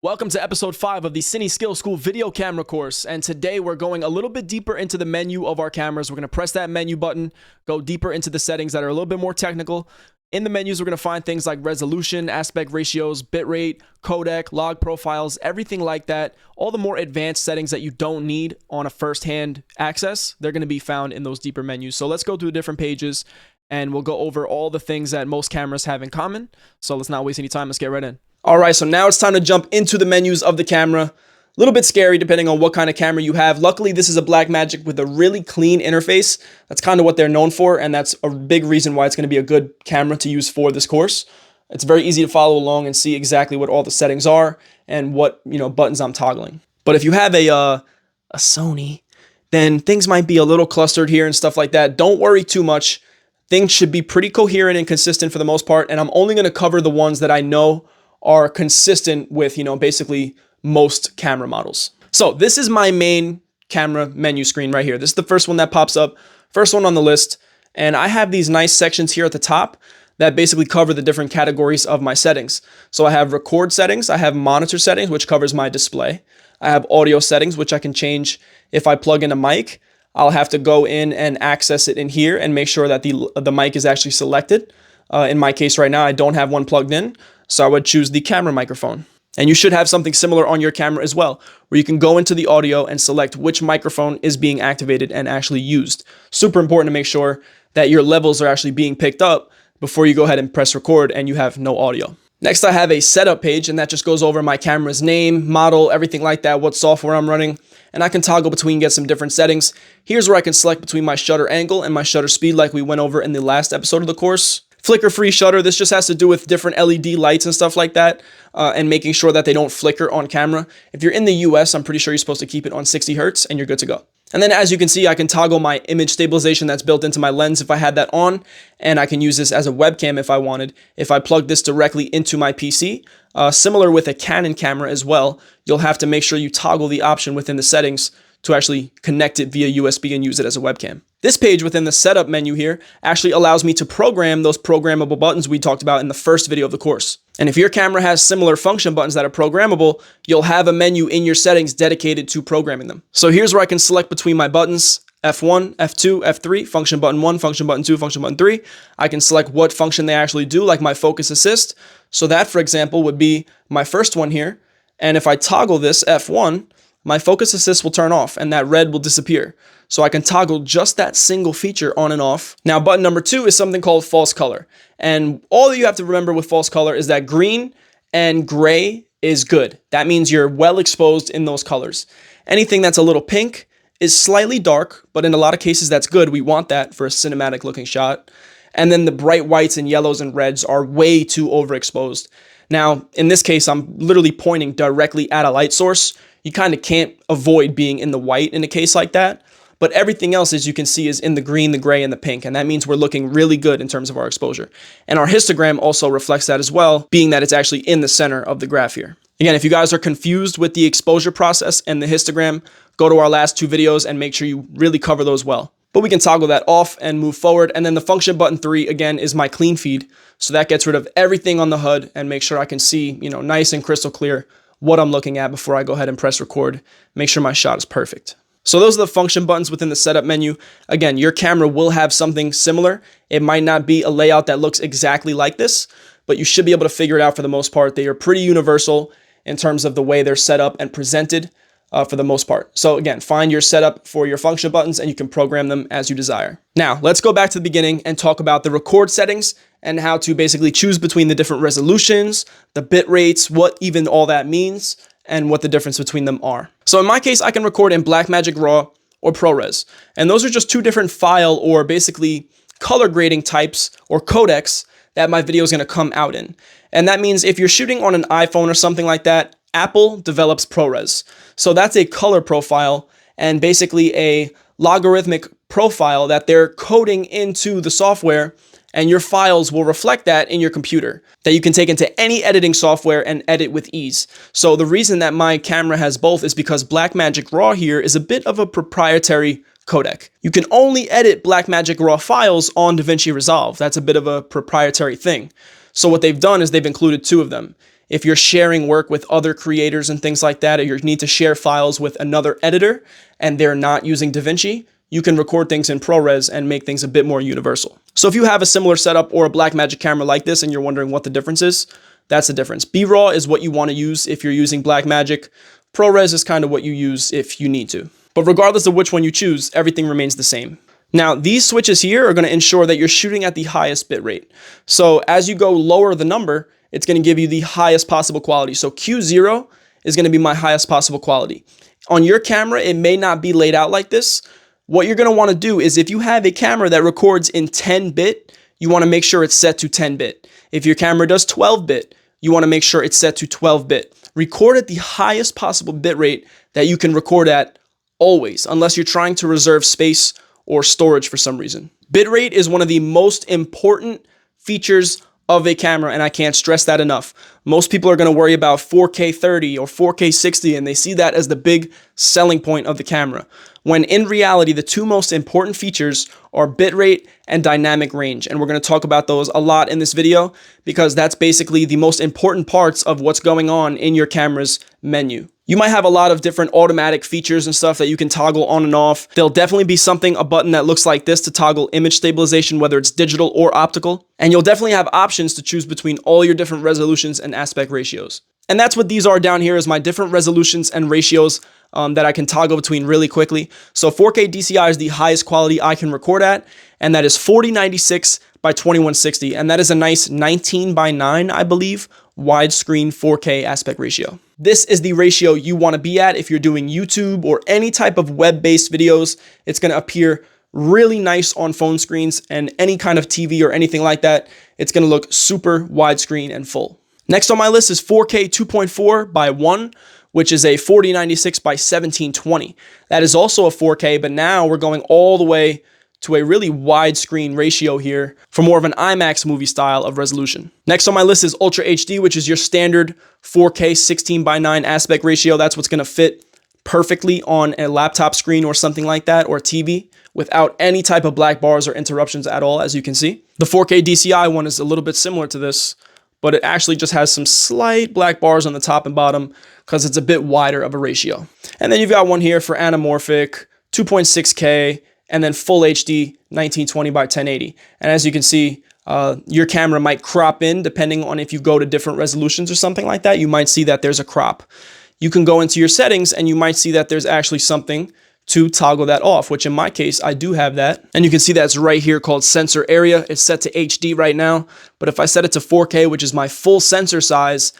Welcome to episode 5 of the Cine Skill School video camera course, and today we're going a little bit deeper into the menu of our cameras. We're going to press that menu button, go deeper into the settings that are a little bit more technical. In the menus, we're going to find things like resolution, aspect ratios, bitrate, codec, log profiles, everything like that. All the more advanced settings that you don't need on a first-hand access, they're going to be found in those deeper menus. So let's go through different pages, and we'll go over all the things that most cameras have in common. So let's not waste any time. Let's get right in. All right, so now it's time to jump into the menus of the camera. A little bit scary depending on what kind of camera you have. Luckily, this is a Blackmagic with a really clean interface. That's kind of what they're known for, and that's a big reason why it's going to be a good camera to use for this course. It's very easy to follow along and see exactly what all the settings are and what, buttons I'm toggling. But if you have a Sony, then things might be a little clustered here and stuff like that. Don't worry too much. Things should be pretty coherent and consistent for the most part, and I'm only going to cover the ones that I know are consistent with, basically most camera models. So this is my main camera menu screen right here. This is the first one that pops up, first one on the list. And I have these nice sections here at the top that basically cover the different categories of my settings. So I have record settings, I have monitor settings, which covers my display. I have audio settings, which I can change if I plug in a mic. I'll have to go in and access it in here and make sure that the mic is actually selected. In my case right now, I don't have one plugged in. So I would choose the camera microphone. And you should have something similar on your camera as well, where you can go into the audio and select which microphone is being activated and actually used. Super important to make sure that your levels are actually being picked up before you go ahead and press record and you have no audio. Next, I have a setup page, and that just goes over my camera's name, model, everything like that, what software I'm running. And I can toggle between, get some different settings. Here's where I can select between my shutter angle and my shutter speed like we went over in the last episode of the course. Flicker-free shutter, this just has to do with different LED lights and stuff like that, and making sure that they don't flicker on camera. If you're in the US, I'm pretty sure you're supposed to keep it on 60 Hertz, and you're good to go. And then as you can see, I can toggle my image stabilization that's built into my lens if I had that on, and I can use this as a webcam if I wanted. If I plug this directly into my PC, similar with a Canon camera as well, you'll have to make sure you toggle the option within the settings to actually connect it via USB and use it as a webcam. This page within the setup menu here actually allows me to program those programmable buttons we talked about in the first video of the course. And if your camera has similar function buttons that are programmable, you'll have a menu in your settings dedicated to programming them. So here's where I can select between my buttons: F1, F2, F3, function button 1, function button 2, function button 3. I can select what function they actually do, like my focus assist. So that, for example, would be my first one here. And if I toggle this F1, my focus assist will turn off and that red will disappear. So I can toggle just that single feature on and off. Now, button number 2 is something called false color. And all that you have to remember with false color is that green and gray is good. That means you're well exposed in those colors. Anything that's a little pink is slightly dark, but in a lot of cases that's good. We want that for a cinematic looking shot. And then the bright whites and yellows and reds are way too overexposed. Now, in this case, I'm literally pointing directly at a light source. You kind of can't avoid being in the white in a case like that. But everything else, as you can see, is in the green, the gray, and the pink. And that means we're looking really good in terms of our exposure. And our histogram also reflects that as well, being that it's actually in the center of the graph here. Again, if you guys are confused with the exposure process and the histogram, go to our last 2 videos and make sure you really cover those well. But we can toggle that off and move forward. And then the function button 3, again, is my clean feed. So that gets rid of everything on the HUD and make sure I can see, nice and crystal clear what I'm looking at before I go ahead and press record. Make sure my shot is perfect. So those are the function buttons within the setup menu. Again, your camera will have something similar. It might not be a layout that looks exactly like this, but you should be able to figure it out for the most part. They are pretty universal in terms of the way they're set up and presented for the most part. So again, find your setup for your function buttons and you can program them as you desire. Now, let's go back to the beginning and talk about the record settings and how to basically choose between the different resolutions, the bit rates, what even all that means, and what the difference between them are. So in my case, I can record in Blackmagic RAW or ProRes. And those are just 2 different file or basically color grading types or codecs that my video is going to come out in. And that means if you're shooting on an iPhone or something like that, Apple develops ProRes. So that's a color profile and basically a logarithmic profile that they're coding into the software, and your files will reflect that in your computer that you can take into any editing software and edit with ease. So the reason that my camera has both is because Blackmagic RAW here is a bit of a proprietary codec. You can only edit Blackmagic RAW files on DaVinci Resolve. That's a bit of a proprietary thing. So what they've done is they've included 2 of them. if you're sharing work with other creators and things like that, or you need to share files with another editor and they're not using DaVinci, you can record things in ProRes and make things a bit more universal. So if you have a similar setup or a Blackmagic camera like this and you're wondering what the difference is, that's the difference. B-Raw is what you want to use if you're using Blackmagic. ProRes is kind of what you use if you need to. But regardless of which one you choose, everything remains the same. Now, these switches here are going to ensure that you're shooting at the highest bitrate. So as you go lower the number, it's going to give you the highest possible quality. So Q0 is going to be my highest possible quality. On your camera, it may not be laid out like this. What you're going to want to do is if you have a camera that records in 10-bit, you want to make sure it's set to 10-bit. If your camera does 12-bit, you want to make sure it's set to 12-bit. Record at the highest possible bitrate that you can record at always, unless you're trying to reserve space or storage for some reason. Bitrate is one of the most important features of a camera, and I can't stress that enough. Most people are going to worry about 4K 30 or 4K 60, and they see that as the big selling point of the camera, when in reality, the two most important features are bitrate and dynamic range. And we're going to talk about those a lot in this video because that's basically the most important parts of what's going on in your camera's menu. You might have a lot of different automatic features and stuff that you can toggle on and off. There'll definitely be a button that looks like this to toggle image stabilization, whether it's digital or optical. And you'll definitely have options to choose between all your different resolutions and aspect ratios. And that's what these are down here, is my different resolutions and ratios that I can toggle between really quickly. So 4K DCI is the highest quality I can record at, and that is 4096 by 2160. And that is a nice 19:9, I believe, widescreen 4K aspect ratio. This is the ratio you want to be at if you're doing YouTube or any type of web-based videos. It's going to appear really nice on phone screens and any kind of TV or anything like that. It's going to look super widescreen and full. Next on my list is 4K 2.4 by 1, which is a 4096 by 1720. That is also a 4K, but now we're going all the way to a really widescreen ratio here for more of an IMAX movie style of resolution. Next on my list is Ultra HD, which is your standard 4K 16:9 aspect ratio. That's what's going to fit perfectly on a laptop screen or something like that, or TV, without any type of black bars or interruptions at all, as you can see. The 4K DCI one is a little bit similar to this, but it actually just has some slight black bars on the top and bottom because it's a bit wider of a ratio. And then you've got one here for anamorphic, 2.6K, and then full HD 1920 by 1080. And as you can see, your camera might crop in depending on if you go to different resolutions or something like that. You might see that there's a crop. You can go into your settings and you might see that there's actually something to toggle that off, which in my case, I do have that. And you can see that's right here called sensor area. It's set to HD right now. But if I set it to 4K, which is my full sensor size,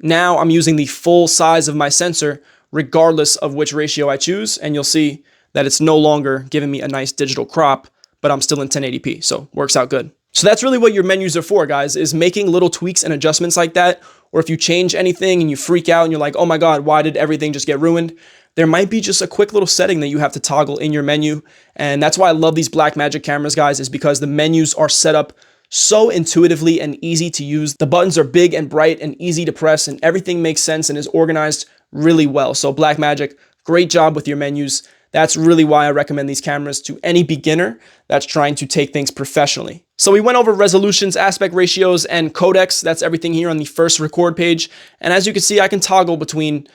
now I'm using the full size of my sensor regardless of which ratio I choose. And you'll see that it's no longer giving me a nice digital crop, but I'm still in 1080p, so works out good. So that's really what your menus are for, guys, is making little tweaks and adjustments like that. Or if you change anything and you freak out and you're like, oh my God, why did everything just get ruined? There might be just a quick little setting that you have to toggle in your menu. And that's why I love these Blackmagic cameras, guys, is because the menus are set up so intuitively and easy to use. The buttons are big and bright and easy to press, and everything makes sense and is organized really well. So Blackmagic, great job with your menus. That's really why I recommend these cameras to any beginner that's trying to take things professionally. So we went over resolutions, aspect ratios, and codecs. That's everything here on the first record page. And as you can see, I can toggle between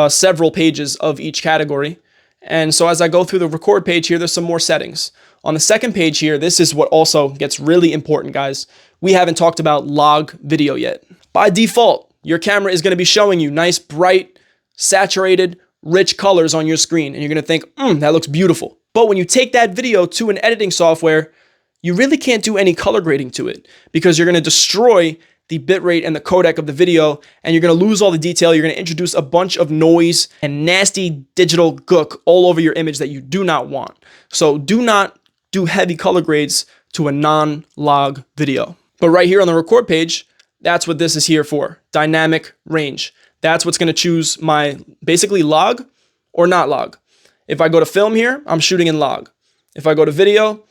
several pages of each category. And so as I go through the record page here, there's some more settings. On the second page here, this is what also gets really important, guys. We haven't talked about log video yet. By default, your camera is going to be showing you nice, bright, saturated, rich colors on your screen, and you're going to think, that looks beautiful. But when you take that video to an editing software, you really can't do any color grading to it because you're going to destroy the bitrate and the codec of the video, and you're going to lose all the detail. You're going to introduce a bunch of noise and nasty digital gook all over your image that you do not want. So do not do heavy color grades to a non-log video. But right here on the record page, that's what this is here for, dynamic range. That's what's going to choose my basically log or not log. If I go to film here, I'm shooting in log. If I go to video,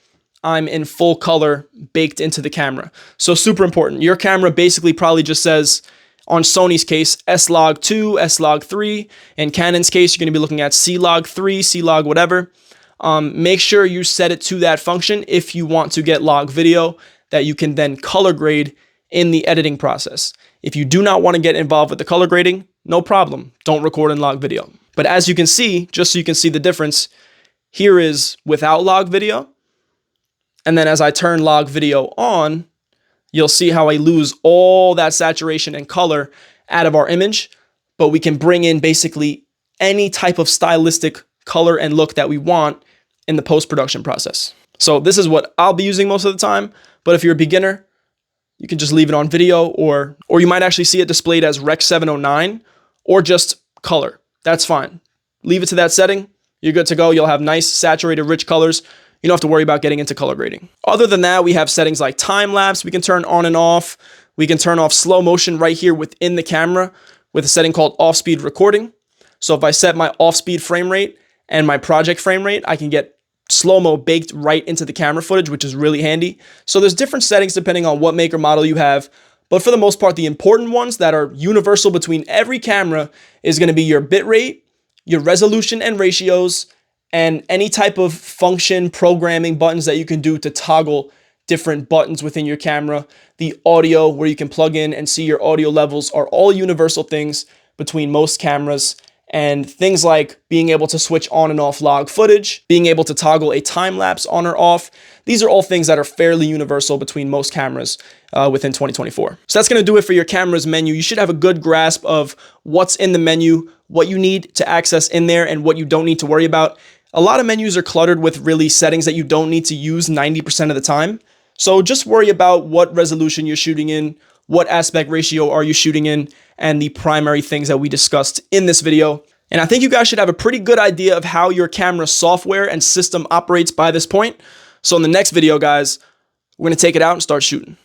I'm in full color baked into the camera. So super important. Your camera basically probably just says, on Sony's case, S-Log2, S-Log3. In Canon's case, you're going to be looking at C-Log3, C-Log whatever. Make sure you set it to that function if you want to get log video that you can then color grade in the editing process. If you do not want to get involved with the color grading, no problem. Don't record in log video. But as you can see, just so you can see the difference, here is without log video. And then as I turn log video on, you'll see how I lose all that saturation and color out of our image, but we can bring in basically any type of stylistic color and look that we want in the post-production process. So this is what I'll be using most of the time, but if you're a beginner, you can just leave it on video, or you might actually see it displayed as Rec 709 or just color. That's fine. Leave it to that setting. You're good to go. You'll have nice, saturated, rich colors. You don't have to worry about getting into color grading. Other than that, we have settings like time lapse we can turn on and off. We can turn off slow motion right here within the camera with a setting called off speed recording. So if I set my off speed frame rate and my project frame rate, I can get slow-mo baked right into the camera footage, which is really handy. So there's different settings depending on what make or model you have. But for the most part, the important ones that are universal between every camera is going to be your bitrate, your resolution and ratios, and any type of function programming buttons that you can do to toggle different buttons within your camera. The audio, where you can plug in and see your audio levels, are all universal things between most cameras. And things like being able to switch on and off log footage, being able to toggle a time lapse on or off. These are all things that are fairly universal between most cameras within 2024. So that's going to do it for your camera's menu. You should have a good grasp of what's in the menu, what you need to access in there, and what you don't need to worry about. A lot of menus are cluttered with really settings that you don't need to use 90% of the time. So just worry about what resolution you're shooting in, what aspect ratio are you shooting in, and the primary things that we discussed in this video. And I think you guys should have a pretty good idea of how your camera software and system operates by this point. So in the next video, guys, we're going to take it out and start shooting.